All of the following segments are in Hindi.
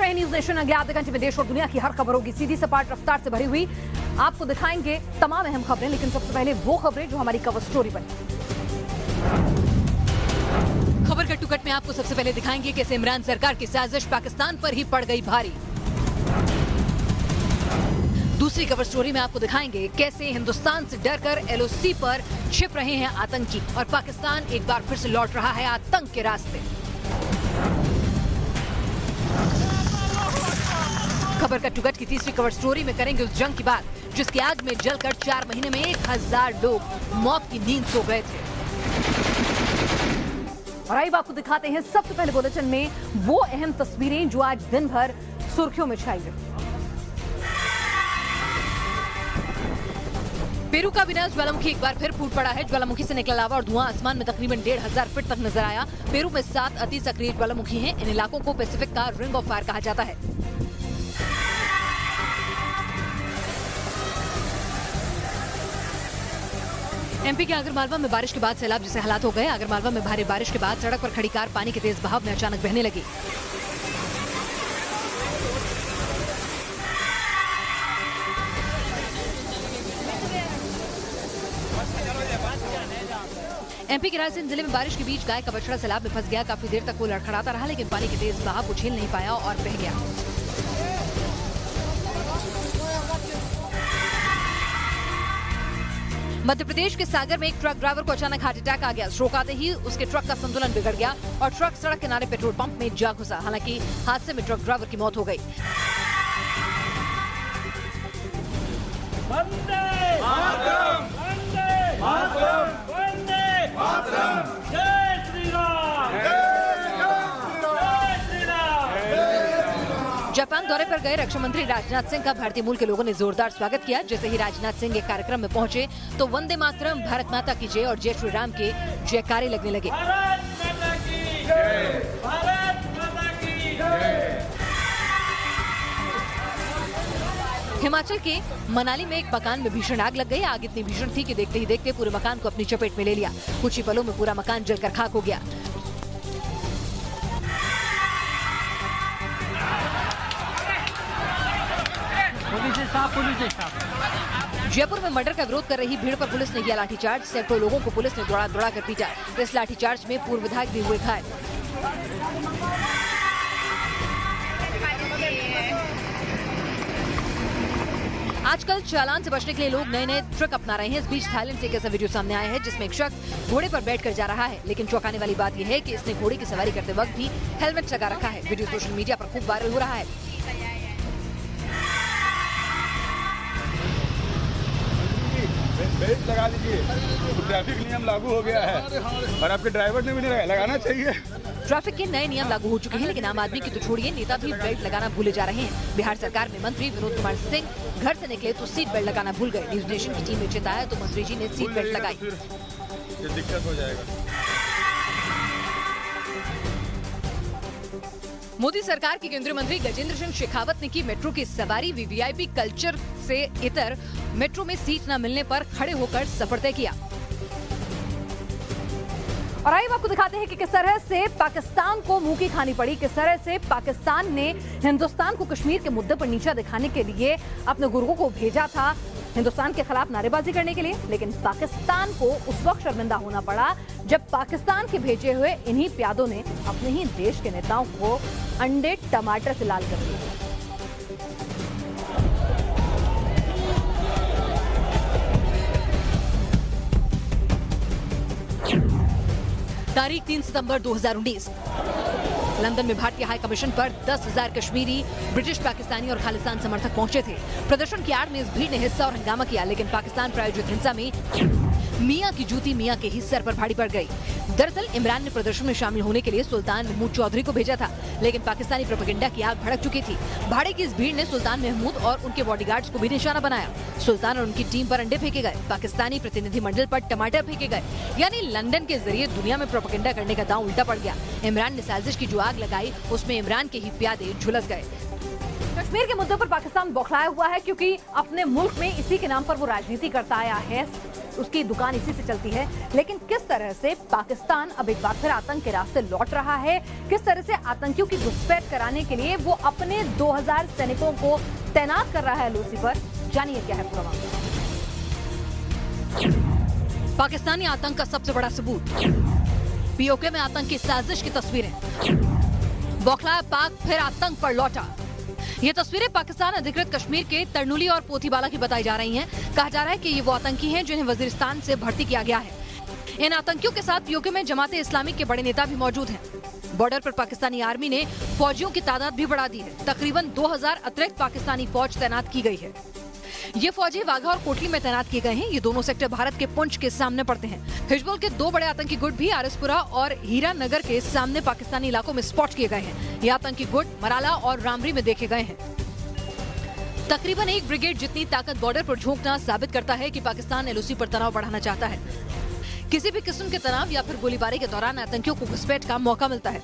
रहे न्यूज नेशन। अगले आधे घंटे में देश और दुनिया की हर खबर होगी सीधी सपाट रफ्तार से भरी हुई। आपको दिखाएंगे तमाम अहम खबरें, लेकिन सबसे पहले वो खबरें जो हमारी कवर स्टोरी बनी। खबर कट टू कट में आपको सबसे पहले दिखाएंगे कैसे इमरान सरकार की साजिश पाकिस्तान पर ही पड़ गई भारी। दूसरी कवर स्टोरी में आपको दिखाएंगे कैसे हिंदुस्तान से डरकर एलओसी पर छिप रहे हैं आतंकी और पाकिस्तान एक बार फिर से लौट रहा है आतंक के रास्ते। खबर का टुकट की तीसरी कवर स्टोरी में करेंगे उस जंग की बात जिसकी आग में जलकर 4 महीने में 1000 लोग मौत की नींद सो गए थे। और आइए आपको दिखाते हैं सबसे पहले बुलेटिन में वो अहम तस्वीरें जो आज दिन भर सुर्खियों में छाई रही। पेरू का विनाश ज्वालामुखी एक बार फिर फूट पड़ा है। ज्वालामुखी से निकला लावा और धुआं आसमान में तकरीबन 1500 फीट तक नजर आया। पेरू में 7 अति सक्रिय ज्वालामुखी हैं। इन इलाकों को पैसिफिक का रिंग ऑफ फायर कहा जाता है। एमपी के आगरमालवा में बारिश के बाद सैलाब जैसे हालात हो गए। आगरमालवा में भारी बारिश के बाद सड़क पर खड़ी कार पानी के तेज बहाव में अचानक बहने लगी। एमपी के रायसेन जिले में बारिश के बीच गाय का बछड़ा सैलाब में फंस गया। काफी देर तक वो लड़खड़ाता रहा, लेकिन पानी के तेज बहाव को झेल नहीं पाया और बह गया। मध्य प्रदेश के सागर में एक ट्रक ड्राइवर को अचानक हार्ट अटैक आ गया। स्ट्रोक आते ही उसके ट्रक का संतुलन बिगड़ गया और ट्रक सड़क किनारे पेट्रोल पंप में जा घुसा। हालांकि हादसे में ट्रक ड्राइवर की मौत हो गई। वंदे मातरम, वंदे मातरम, वंदे मातरम, जय श्री राम, जय श्री राम। जापान दौरे पर गए रक्षा मंत्री राजनाथ सिंह का भारतीय मूल के लोगों ने जोरदार स्वागत किया। जैसे ही राजनाथ सिंह एक कार्यक्रम में पहुंचे तो वंदे मातरम, भारत माता की जय और जय श्री राम के जयकारे लगने लगे। भारत माता की जय, भारत माता की जय। हिमाचल के मनाली में एक मकान में भीषण आग लग गई। आग इतनी भीषण थी कि देखते ही देखते पूरे मकान को अपनी चपेट में ले लिया। कुछ ही पलों में पूरा मकान जलकर खाक हो गया। जयपुर में मर्डर का विरोध कर रही भीड़ पर पुलिस ने किया लाठीचार्ज। सैकड़ों लोगों को पुलिस ने दौड़ा कर पीटा। इस लाठीचार्ज में पूर्व विधायक भी हुए घायल। आजकल चालान से बचने के लिए लोग नए ट्रिक अपना रहे हैं। इस बीच थाईलैंड से एक ऐसा वीडियो सामने आया है जिसमें एक शख्स घोड़े पर बैठकर जा रहा है, लेकिन चौंकाने वाली बात यह है कि इसने घोड़े की सवारी करते वक्त भी हेलमेट लगा रखा है। वीडियो सोशल मीडिया पर खूब वायरल हो रहा है। बेल्ट लगा लीजिए, ट्रैफिक नियम लागू हो गया है और आपके ड्राइवर ने भी नहीं लगाना चाहिए। ट्रैफिक के नए नियम लागू हो चुके हैं, लेकिन आम आदमी की तो छोड़िए, नेता भी बेल्ट लगाना भूले जा रहे हैं। बिहार सरकार में मंत्री विनोद कुमार सिंह घर से निकले तो सीट बेल्ट लगाना भूल गए। न्यूज नेशन की टीम ने चेताया तो मंत्री जी ने सीट बेल्ट लगाई। ये दिक्कत हो जाएगा। मोदी सरकार के केंद्रीय मंत्री गजेंद्र सिंह शेखावत ने की मेट्रो की सवारी। वीवीआईपी कल्चर से इतर मेट्रो में सीट न मिलने पर खड़े होकर सफर तय किया। और आइए आपको दिखाते हैं कि किस तरह से पाकिस्तान को मुंह की खानी पड़ी। किस तरह से पाकिस्तान ने हिंदुस्तान को कश्मीर के मुद्दे पर नीचा दिखाने के लिए अपने गुर्गों को भेजा था हिंदुस्तान के खिलाफ नारेबाजी करने के लिए, लेकिन पाकिस्तान को उस वक्त शर्मिंदा होना पड़ा जब पाकिस्तान के भेजे हुए इन्हीं प्यादों ने अपने ही देश के नेताओं को अंडे टमाटर से लाल कर दिया। तारीख 3 सितंबर 2019 लंदन में भारतीय हाई कमीशन पर 10,000 कश्मीरी, ब्रिटिश, पाकिस्तानी और खालिस्तान समर्थक पहुंचे थे। प्रदर्शन की आड़ में इस भीड़ ने हिस्सा और हंगामा किया, लेकिन पाकिस्तान प्रायोजित हिंसा में मियां की जूती मियां के ही सर पर भारी पड़ गई। दरअसल इमरान ने प्रदर्शन में शामिल होने के लिए सुल्तान महमूद चौधरी को भेजा था, लेकिन पाकिस्तानी प्रोपेगेंडा की आग भड़क चुकी थी। भाड़े की इस भीड़ ने सुल्तान महमूद और उनके बॉडीगार्ड्स को भी निशाना बनाया। सुल्तान और उनकी टीम पर अंडे फेंके गए, पाकिस्तानी प्रतिनिधिमंडल पर टमाटर फेंके गए। यानी लंदन के जरिए दुनिया में प्रोपेगेंडा करने का दांव उल्टा पड़ गया। इमरान ने साजिश की जो आग लगाई उसमें इमरान के ही प्यादे झुलस गए। कश्मीर के मुद्दे पर पाकिस्तान बौखलाया हुआ है क्योंकि अपने मुल्क में इसी के नाम पर वो राजनीति करता आया है, उसकी दुकान इसी से चलती है। लेकिन किस तरह से पाकिस्तान अब एक बार फिर आतंक के रास्ते लौट रहा है, किस तरह से आतंकियों की घुसपैठ कराने के लिए वो अपने 2000 सैनिकों को तैनात कर रहा है एलओसी पर, जानिए क्या है पूरा मामला। पाकिस्तानी आतंक का सबसे बड़ा सबूत, पीओके में आतंक की साजिश की तस्वीरें। बौखलाया पाक फिर आतंक पर लौटा। ये तस्वीरें पाकिस्तान अधिकृत कश्मीर के तरनुली और पोथीबाला की बताई जा रही हैं। कहा जा रहा है कि ये वो आतंकी हैं जिन्हें वजीरिस्तान से भर्ती किया गया है। इन आतंकियों के साथ पीओके में जमाते इस्लामी के बड़े नेता भी मौजूद हैं। बॉर्डर पर पाकिस्तानी आर्मी ने फौजियों की तादाद भी बढ़ा दी है। तकरीबन 2000 अतिरिक्त पाकिस्तानी फौज तैनात की गई है। ये फौजी वाघा और कोटली में तैनात किए गए हैं। ये दोनों सेक्टर भारत के पुंछ के सामने पड़ते हैं। हिजबुल के 2 बड़े आतंकी गुट भी आरसपुरा और हीरानगर के सामने पाकिस्तानी इलाकों में स्पॉट किए गए हैं। ये आतंकी गुट मराला और रामरी में देखे गए हैं। तकरीबन 1 ब्रिगेड जितनी ताकत बॉर्डर पर झोंकना साबित करता है कि पाकिस्तान एलओसी पर तनाव बढ़ाना चाहता है। किसी भी किस्म के तनाव या फिर गोलीबारी के दौरान आतंकियों को घुसपैठ का मौका मिलता है।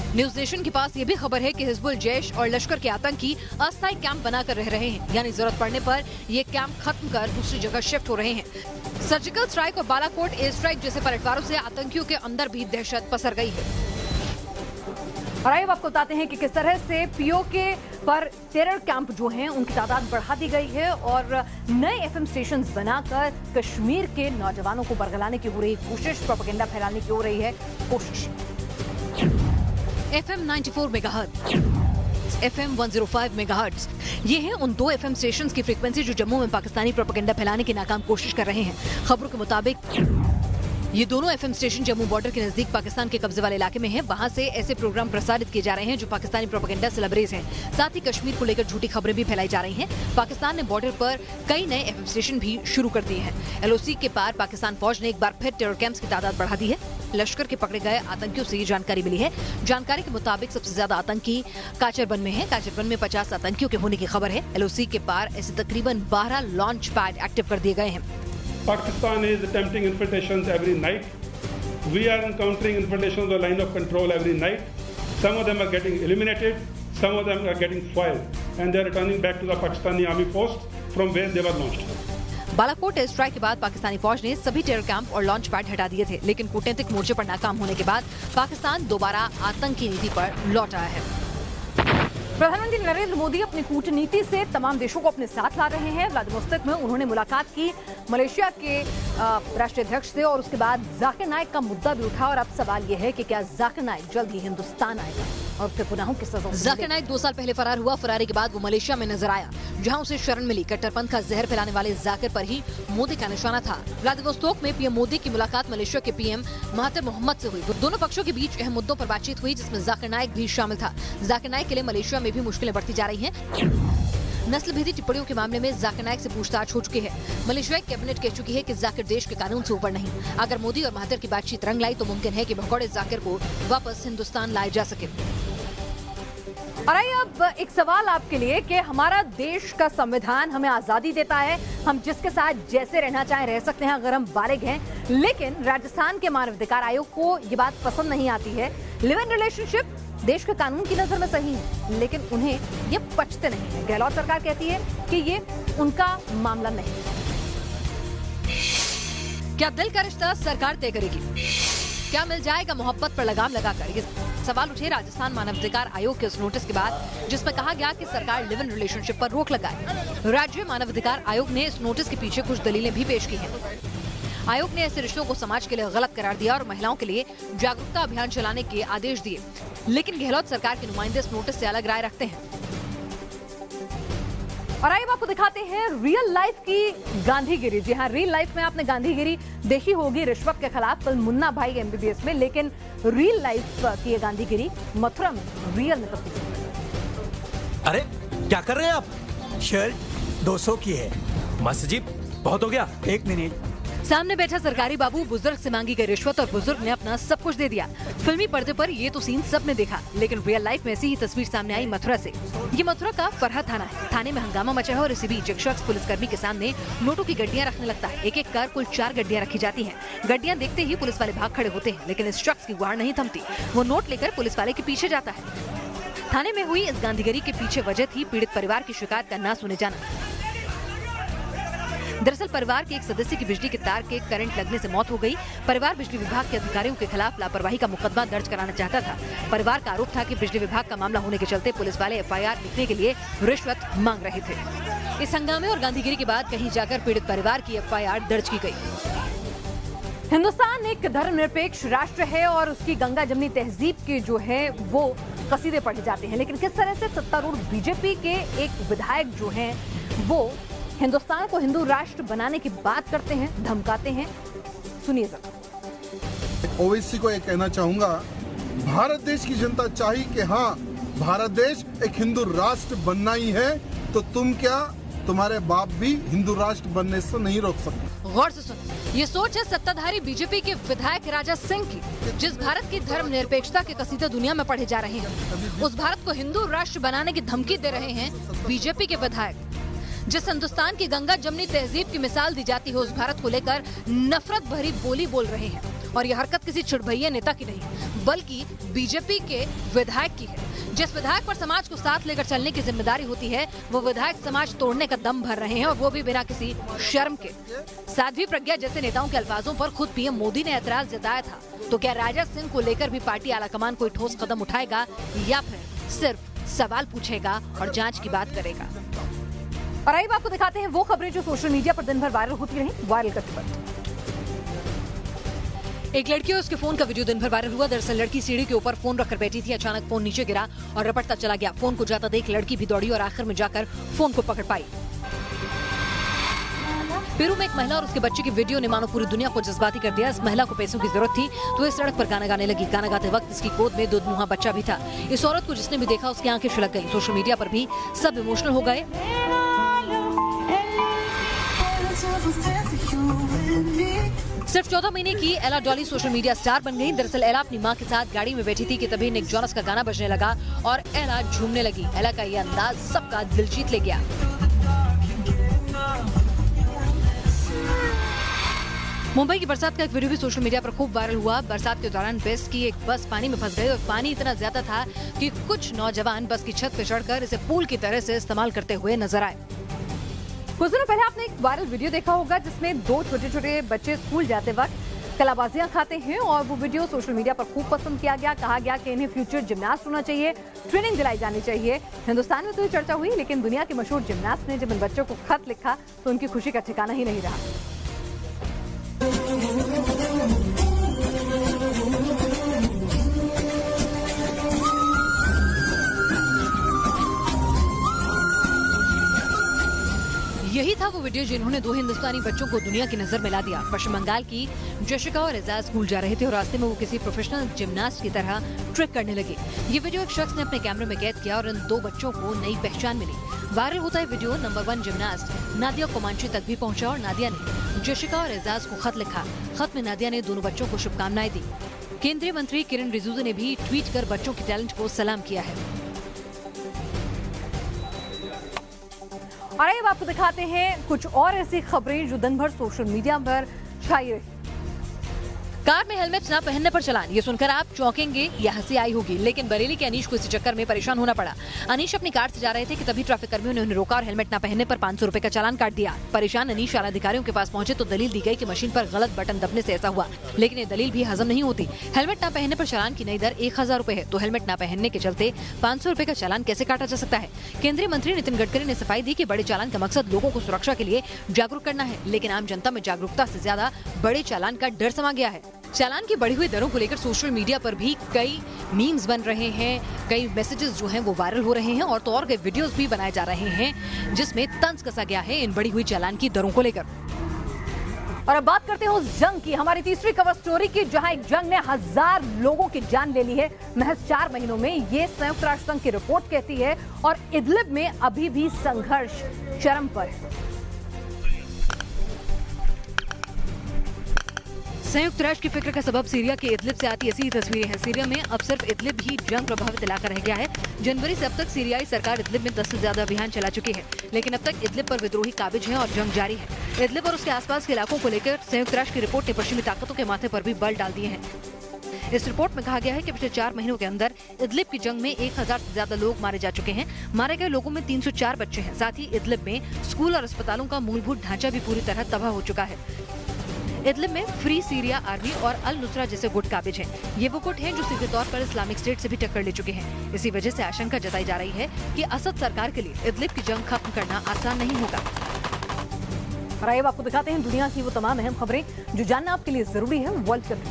न्यूज नेशन के पास ये भी खबर है कि हिजबुल, जैश और लश्कर के आतंकी अस्थायी कैंप बनाकर रह रहे हैं, यानी जरूरत पड़ने पर ये कैंप खत्म कर दूसरी जगह शिफ्ट हो रहे हैं। सर्जिकल स्ट्राइक और बालाकोट एयर स्ट्राइक जैसे पलटवारों से आतंकियों के अंदर भी दहशत पसर गई है। और आइए आपको बताते हैं कि किस तरह से पीओके पर टेरर कैंप जो हैं उनकी तादाद बढ़ा दी गई है और नए एफएम स्टेशंस बनाकर कश्मीर के नौजवानों को बरगलाने की हो रही कोशिश, प्रोपेगेंडा फैलाने की हो रही है कोशिश। FM 94 मेगाहर्ट्ज, FM 105 मेगाहर्ट्ज, ये हैं उन 2 FM स्टेशंस की फ्रीक्वेंसी जो जम्मू में पाकिस्तानी प्रोपेगेंडा फैलाने की नाकाम कोशिश कर रहे हैं। खबरों के मुताबिक ये दोनों FM स्टेशन जम्मू बॉर्डर के नजदीक पाकिस्तान के कब्जे वाले इलाके में हैं। वहां से ऐसे प्रोग्राम प्रसारित किए जा रहे हैं जो पाकिस्तानी प्रोपेगेंडा से लबरेज हैं। साथ ही कश्मीर को लेकर झूठी खबरें भी फैलाई जा रही हैं। पाकिस्तान ने बॉर्डर पर कई नए FM स्टेशन भी शुरू कर दिए हैं। एलओसी के पार पाकिस्तान फौज ने एक बार फिर टेरर कैंप्स की तादाद बढ़ा दी है। लश्कर के पकड़े गए आतंकियों से ये जानकारी मिली है। जानकारी के मुताबिक सबसे ज्यादा आतंकी काचरबन में है। काचरबन में 50 आतंकियों के होने की खबर है। एलओसी के पार ऐसे तकरीबन 12 लॉन्च पैड एक्टिव कर दिए गए हैं। Pakistan is attempting infiltrations every night. We are encountering infiltrations on the line of control every night. Some of them are getting eliminated, some of them are getting foiled, and they are returning back to the Pakistani army post from where they were launched. Balakot air strike के बाद पाकिस्तानी फौज ने सभी टेरर कैंप और लॉन्च पैड हटा दिए थे, लेकिन कूटनीतिक मोर्चे पर नाकाम होने के बाद पाकिस्तान दोबारा आतंकी नीति पर लौट आया है। प्रधानमंत्री नरेंद्र मोदी अपनी कूटनीति से तमाम देशों को अपने साथ ला रहे हैं। व्लादिवोस्तोक में उन्होंने मुलाकात की मलेशिया के राष्ट्रीय अध्यक्ष से और उसके बाद जाकिर नाइक का मुद्दा भी उठा। और अब सवाल यह है कि क्या जाकिर नाइक जल्द ही हिंदुस्तान आएगा और उसके गुनाहों की सजा। जाकिर नाइक 2 साल पहले फरार हुआ। फरारी के बाद वो मलेशिया में नजर आया, जहां उसे शरण मिली। कट्टरपंथ का जहर फैलाने वाले जाकिर पर ही मोदी का निशाना था। व्लादिवोस्तोक में पीएम मोदी की मुलाकात मलेशिया के पीएम महातिर मोहम्मद से हुई। दोनों पक्षों के बीच अहम मुद्दों पर बातचीत हुई, जिसमें जाकिर नाइक भी शामिल था। जाकिर नाइक के लिए मलेशिया में भी मुश्किलें बढ़ती जा रही हैं। नस्ल भेदी टिप्पणियों के मामले में जाकिर नाइक से पूछताछ हो चुकी है। मलेशियाई कैबिनेट कह चुकी है कि जाकिर देश के कानून से ऊपर नहीं। अगर मोदी और महातिर की बातचीत रंग लाई तो मुमकिन है कि भगौड़े जाकिर को वापस हिंदुस्तान लाया जा सके। और आइए अब एक सवाल आपके लिए कि हमारा देश का संविधान हमें आजादी देता है, हम जिसके साथ जैसे रहना चाहें रह सकते हैं अगर हम बालिग हैं। लेकिन राजस्थान के मानवाधिकार आयोग को ये बात पसंद नहीं आती है। लिव इन रिलेशनशिप देश के कानून की नजर में सही है, लेकिन उन्हें ये पचते नहीं है। गहलोत सरकार कहती है कि ये उनका मामला नहीं। क्या दिल का रिश्ता सरकार तय करेगी? क्या मिल जाएगा मोहब्बत पर लगाम लगाकर? ये सवाल उठे राजस्थान मानवाधिकार आयोग के उस नोटिस के बाद, जिसमें कहा गया कि सरकार लिव इन रिलेशनशिप पर रोक लगाए। राज्य मानवाधिकार आयोग ने इस नोटिस के पीछे कुछ दलीलें भी पेश की हैं। आयोग ने ऐसे रिश्तों को समाज के लिए गलत करार दिया और महिलाओं के लिए जागरूकता अभियान चलाने के आदेश दिए। लेकिन गहलोत सरकार के नुमाइंदे इस नोटिस से अलग राय रखते हैं। और आइए आपको दिखाते हैं रियल लाइफ की गांधीगिरी। जी हाँ, रियल लाइफ में आपने गांधीगिरी देखी होगी रिश्वत के खिलाफ फिल्म मुन्ना भाई MBBS में, लेकिन रियल लाइफ की ये गांधीगिरी मथुरा में रियल में तब्दील। अरे क्या कर रहे हैं आप? शर्ट 200 की है। मस्त जी, बहुत हो गया। 1 मिनट। सामने बैठा सरकारी बाबू बुजुर्ग से मांगी गई रिश्वत और बुजुर्ग ने अपना सब कुछ दे दिया। फिल्मी पर्दे पर ये तो सीन सबने देखा, लेकिन रियल लाइफ में ऐसी ही तस्वीर सामने आई मथुरा से। ये मथुरा का फरहद थाना है। थाने में हंगामा मचा है और इसी बीच एक शख्स पुलिसकर्मी के सामने नोटों की गड्डियां रखने लगता है। एक एक कर कुल 4 गड्डियां रखी जाती हैं। गड्डियां देखते ही पुलिस वाले भाग खड़े होते हैं, लेकिन इस शख्स की गुहार नहीं थमती। वो नोट लेकर पुलिस वाले के पीछे जाता है। थाने में हुई इस गांधीगिरी के पीछे वजह थी पीड़ित परिवार की शिकायत का ना सुने जाना। दरअसल परिवार के एक सदस्य की बिजली के तार के करंट लगने से मौत हो गई। परिवार बिजली विभाग के अधिकारियों के खिलाफ लापरवाही का मुकदमा दर्ज कराना चाहता था। परिवार का आरोप था कि बिजली विभाग का मामला होने के चलते पुलिस वाले FIR लिखने के लिए रिश्वत मांग रहे थे। इस हंगामे और गांधीगिरी के बाद कहीं जाकर पीड़ित परिवार की FIR दर्ज की गई। हिंदुस्तान एक धर्मनिरपेक्ष राष्ट्र है और उसकी गंगा जमनी तहजीब के जो है वो कसीदे पढ़े जाते हैं, लेकिन किस तरह से सत्तारूढ़ बीजेपी के एक विधायक जो हैं वो हिंदुस्तान को हिंदू राष्ट्र बनाने की बात करते हैं, धमकाते हैं। सुनिए जरा। ओवैसी को ये कहना चाहूंगा, भारत देश की जनता चाहिए कि हाँ भारत देश एक हिंदू राष्ट्र बनना ही है, तो तुम क्या, तुम्हारे बाप भी हिंदू राष्ट्र बनने से नहीं रोक सकते। गौर से सुन, ये सोच है सत्ताधारी बीजेपी के विधायक राजा सिंह की, जिस भारत की धर्मनिरपेक्षता के कसीदे दुनिया में पढ़े जा रहे हैं, उस भारत को हिंदू राष्ट्र बनाने की धमकी दे रहे हैं बीजेपी के विधायक। जिस हिंदुस्तान की गंगा जमनी तहजीब की मिसाल दी जाती है, उस भारत को लेकर नफरत भरी बोली बोल रहे हैं। और यह हरकत किसी चिड़भैया नेता की नहीं, बल्कि बीजेपी के विधायक की है। जिस विधायक पर समाज को साथ लेकर चलने की जिम्मेदारी होती है, वो विधायक समाज तोड़ने का दम भर रहे हैं, और वो भी बिना किसी शर्म के। साध्वी प्रज्ञा जैसे नेताओं के अल्फाजों पर खुद PM मोदी ने ऐतराज जताया था। तो क्या राजा सिंह को लेकर भी पार्टी आलाकमान कोई ठोस कदम उठाएगा, या फिर सिर्फ सवाल पूछेगा और जाँच की बात करेगा? और आइए आपको दिखाते हैं वो खबरें जो सोशल मीडिया पर दिन भर वायरल होती रही। वायरल करते वक्त एक लड़की और उसके फोन का वीडियो दिन भर वायरल हुआ। दरअसल लड़की सीढ़ी के ऊपर फोन रखकर बैठी थी, अचानक फोन नीचे गिरा और रपटता चला गया। फोन को जाता देख लड़की भी दौड़ी और आखिर में जाकर फोन को पकड़ पाई। पेरू में एक महिला और उसके बच्चे की वीडियो ने मानो पूरी दुनिया को जज्बाती कर दिया। इस महिला को पैसों की जरूरत थी तो इस सड़क पर गाना गाने लगी। गाना गाते वक्त इसकी गोद में दुधमुहा बच्चा भी था। इस औरत को जिसने भी देखा उसकी आंखें छलक गई। सोशल मीडिया पर भी सब इमोशनल हो गए। सिर्फ 14 महीने की एला डॉली सोशल मीडिया स्टार बन गई। दरअसल एला अपनी मां के साथ गाड़ी में बैठी थी कि तभी निक जोनस का गाना बजने लगा और एला झूमने लगी। एला का ये अंदाज सबका दिल जीत ले गया। मुंबई की बरसात का एक वीडियो भी सोशल मीडिया पर खूब वायरल हुआ। बरसात के दौरान बस की एक बस पानी में फंस गई और पानी इतना ज्यादा था कि कुछ नौजवान बस की छत पर चढ़कर इसे पूल की तरह से इस्तेमाल करते हुए नजर आए। कुछ दिनों पहले आपने एक वायरल वीडियो देखा होगा जिसमें दो छोटे छोटे बच्चे स्कूल जाते वक्त कलाबाजियां खाते हैं और वो वीडियो सोशल मीडिया पर खूब पसंद किया गया। कहा गया कि इन्हें फ्यूचर जिमनास्ट होना चाहिए, ट्रेनिंग दिलाई जानी चाहिए। हिंदुस्तान में तो ये चर्चा हुई, लेकिन दुनिया के मशहूर जिमनास्ट ने जब इन बच्चों को खत लिखा तो उनकी खुशी का ठिकाना ही नहीं रहा। यही था वो वीडियो जिन्होंने दो हिंदुस्तानी बच्चों को दुनिया की नजर में ला दिया। पश्चिम बंगाल की जशिका और एजाज स्कूल जा रहे थे और रास्ते में वो किसी प्रोफेशनल जिमनास्ट की तरह ट्रिक करने लगे। ये वीडियो एक शख्स ने अपने कैमरे में कैद किया और इन दो बच्चों को नई पहचान मिली। वायरल होता है वीडियो नंबर 1 जिमनास्ट नादिया कोमांची तक भी पहुंचा और नादिया ने जशिका और एजाज को खत लिखा। खत में नादिया ने दोनों बच्चों को शुभकामनाएं दी। केंद्रीय मंत्री किरण रिजिजू ने भी ट्वीट कर बच्चों के टैलेंट को सलाम किया है। और अब आपको दिखाते हैं कुछ और ऐसी खबरें जो दिन भर सोशल मीडिया पर छाई रही। कार में हेलमेट न पहनने पर चालान, ये सुनकर आप चौंकेंगे या हंसी आई होगी, लेकिन बरेली के अनीश को इसी चक्कर में परेशान होना पड़ा। अनीश अपनी कार से जा रहे थे कि तभी ट्रैफिक कर्मियों ने उन्हें रोका और हेलमेट न पहनने पर 500 रुपए का चालान काट दिया। परेशान अनीश आला अधिकारियों के पास पहुंचे तो दलील दी गई कि मशीन पर गलत बटन दबने से ऐसा हुआ, लेकिन ये दलील भी हजम नहीं होती। हेलमेट न पहनने पर चालान की नई दर 1000 रुपए है, तो हेलमेट न पहनने के चलते 500 रुपए का चालान कैसे काटा जा सकता है? केंद्रीय मंत्री नितिन गडकरी ने सफाई दी कि बड़े चालान का मकसद लोगों को सुरक्षा के लिए जागरूक करना है, लेकिन आम जनता में जागरूकता से ज्यादा बड़े चालान का डर समा गया है। चालान की बढ़ी हुई दरों को लेकर सोशल मीडिया पर भी कई मीम्स बन रहे हैं, कई मैसेजेस जो हैं वो वायरल हो रहे हैं और तो और कई वीडियोस भी बनाए जा रहे हैं जिसमें तंज कसा गया है इन बढ़ी हुई चालान की दरों को लेकर। और अब बात करते हैं उस जंग की, हमारी तीसरी कवर स्टोरी की, जहां एक जंग ने 1000 लोगों की जान ले ली है महज 4 महीनों में। ये संयुक्त राष्ट्र संघ की रिपोर्ट कहती है और इदलिब में अभी भी संघर्ष चरम पर है। संयुक्त राष्ट्र की फिक्र का सबब सीरिया के इदलिब से आती ऐसी तस्वीरें हैं। सीरिया में अब सिर्फ इदलिब ही जंग प्रभावित इलाका रह गया है। जनवरी से अब तक सीरियाई सरकार इदलिब में 10 से ज्यादा अभियान चला चुकी है, लेकिन अब तक इदलिब पर विद्रोही काबिज हैं और जंग जारी है। इदलिब और उसके आसपास के इलाकों को लेकर संयुक्त राष्ट्र की रिपोर्ट ने पश्चिमी ताकतों के माथे पर भी बल डाल दिए हैं। इस रिपोर्ट में कहा गया है कि पिछले 4 महीनों के अंदर इदलिब की जंग में 1000 से ज्यादा लोग मारे जा चुके हैं। मारे गए लोगों में 304 बच्चे हैं। साथ ही इदलिब में स्कूल और अस्पतालों का मूलभूत ढांचा भी पूरी तरह तबाह हो चुका है। इदलिब में फ्री सीरिया आर्मी और अल नुसरा जैसे गुट काबिज हैं। ये वो गुट हैं जो सीधे तौर पर इस्लामिक स्टेट से भी टक्कर ले चुके हैं। इसी वजह से आशंका जताई जा रही है कि असद सरकार के लिए इदलिब की जंग खत्म करना आसान नहीं होगा। और आइए आपको दिखाते हैं दुनिया की वो तमाम अहम खबरें जो जानना आपके लिए जरूरी है। वर्ल्ड कप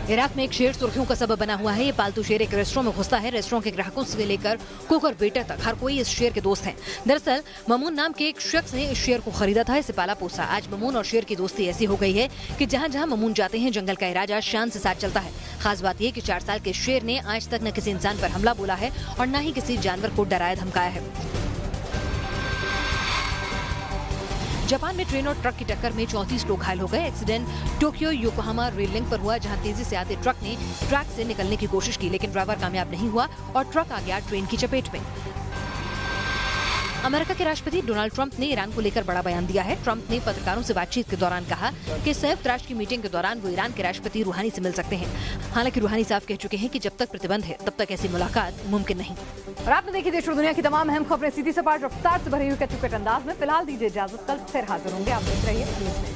इराक में एक शेर सुर्खियों का सबब बना हुआ है। ये पालतू शेर एक रेस्टोरेंट में घुसता है। रेस्टोरेंट के ग्राहकों से लेकर कुक और वेटर तक हर कोई इस शेर के दोस्त हैं। दरअसल ममून नाम के एक शख्स ने इस शेर को खरीदा था, इसे पाला पोसा। आज ममून और शेर की दोस्ती ऐसी हो गई है कि जहाँ जहाँ ममून जाते हैं जंगल का इराजा शान से साथ चलता है। खास बात यह कि 4 साल के शेर ने आज तक न किसी इंसान पर हमला बोला है और न ही किसी जानवर को डराया धमकाया है। जापान में ट्रेन और ट्रक की टक्कर में 34 लोग घायल हो गए। Accident Tokyo Yokohama rail link पर हुआ, जहां तेजी से आते ट्रक ने ट्रैक से निकलने की कोशिश की, लेकिन ड्राइवर कामयाब नहीं हुआ और ट्रक आ गया ट्रेन की चपेट में। अमेरिका के राष्ट्रपति डोनाल्ड ट्रंप ने ईरान को लेकर बड़ा बयान दिया है। ट्रंप ने पत्रकारों से बातचीत के दौरान कहा कि संयुक्त राष्ट्र की मीटिंग के दौरान वो ईरान के राष्ट्रपति रूहानी से मिल सकते हैं। हालांकि रूहानी साफ कह चुके हैं कि जब तक प्रतिबंध है तब तक ऐसी मुलाकात मुमकिन नहीं। और आपने देखी देश और दुनिया की तमाम अहम खबरें सीधी सपाट रफ्तार से भरी हुई कट अंदाज में। फिलहाल दीजिए इजाजत, कल फिर हाजिर होंगे। आप देख रहिए न्यूज़ में।